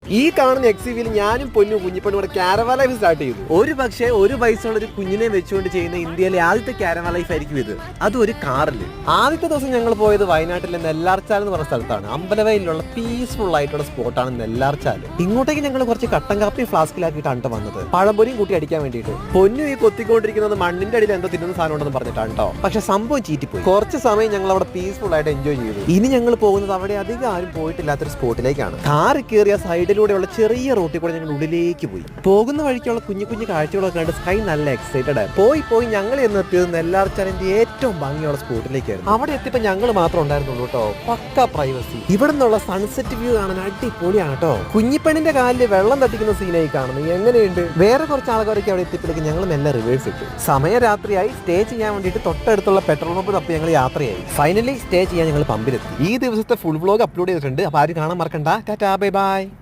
ഈ കാണുന്ന എക്സിവിൽ ഞാനും പൊന്നു കുഞ്ഞിപ്പണ്ണും കൂടെ കാരവാൻ ലൈഫ് സ്റ്റാർട്ട് ചെയ്തു. ഒരു പക്ഷേ ഒരു വയസ്സുള്ള ഒരു കുഞ്ഞിനെ വെച്ചുകൊണ്ട് ചെയ്യുന്ന ഇന്ത്യയിലെ ആദ്യത്തെ കാരവാൻ ലൈഫ് ആയിരിക്കും ഇത്. അതും ഒരു കാറിൽ. ആദ്യത്തെ ദിവസം ഞങ്ങൾ പോയത് വയനാട്ടിലെ നെല്ലാർച്ചാൽ എന്ന് പറഞ്ഞ സ്ഥലത്താണ്. അമ്പലവയലിലുള്ള പീസ്ഫുൾ ആയിട്ടുള്ള സ്പോട്ടാണ് നെല്ലാർച്ചാൽ. ഇങ്ങോട്ടേക്ക് ഞങ്ങൾ കുറച്ച് കട്ടൻ കാപ്പി ഫ്ലാസ്കിലാക്കിയിട്ടാണ് വന്നത്, പഴംപൊരിയും കൂട്ടി അടിക്കാൻ വേണ്ടിയിട്ട്. പൊന്നു ഈ കൊത്തിക്കൊണ്ടിരിക്കുന്നത് മണ്ണിന്റെ അടിയിൽ എന്തോ തിന്നുന്ന സാധനം ഉണ്ടെന്ന് പറഞ്ഞിട്ടാണ് കേട്ടോ. പക്ഷെ സംഭവം ചീറ്റിപ്പോയി. കുറച്ച് സമയം ഞങ്ങൾ അവിടെ പീസ്ഫുൾ ആയിട്ട് എൻജോയ് ചെയ്തു. ഇനി ഞങ്ങൾ പോകുന്നത് അവിടെ അധികം ആരും പോയിട്ടില്ലാത്തൊരു സ്പോട്ടിലേക്കാണ്. കാറ് കയറിയ സൈഡിലൂടെയുള്ള ചെറിയ റോട്ടിൽ കൂടെ ഞങ്ങൾ ഉള്ളിലേക്ക് പോയി. പോകുന്ന വഴിക്കുള്ള കുഞ്ഞു കുഞ്ഞു കാഴ്ചകളൊക്കെ കണ്ട് സ്കൈ നല്ല എക്സൈറ്റഡ് ആയി. പോയി ഞങ്ങൾ എന്ന് എത്തിയത് നെല്ലാർച്ചാലിന്റെ ഏറ്റവും ഭംഗിയുള്ള സ്പോട്ടിലേക്കായിരുന്നു. അവിടെ എത്തിയപ്പോൾ ഞങ്ങൾ മാത്രം ഉണ്ടായിരുന്നുള്ളൂ കേട്ടോ. പക്ക പ്രൈവസി. ഇവിടെ നിന്നുള്ള സൺസെറ്റ് വ്യൂ കാണാൻ അടിപൊളിയാണ് കേട്ടോ. കുഞ്ഞിപ്പെണ്ണിന്റെ കാലിൽ വെള്ളം തട്ടിക്കുന്ന സീനായി കാണുന്നത് എങ്ങനെയുണ്ട്. വേറെ കുറച്ച് ആൾക്കാരൊക്കെ അവിടെ എത്തിയപ്പോഴേക്കും ഞങ്ങൾ മെല്ലെ റിവേഴ്സ് ഇട്ടു. സമയം രാത്രിയായി. സ്റ്റേ ചെയ്യാൻ വേണ്ടിയിട്ട് തൊട്ടടുത്തുള്ള പെട്രോൾ പമ്പ് തപ്പി ഞങ്ങൾ യാത്രയായി. ഫൈനലി സ്റ്റേ ചെയ്യാൻ ഞങ്ങൾ പമ്പിലെത്തി. ഈ ദിവസത്തെ ഫുൾ വ്ലോഗ് അപ്ലോഡ് ചെയ്തിട്ടുണ്ട്. അപ്പോൾ ആരും കാണാൻ മറക്കണ്ട. Tata bye bye.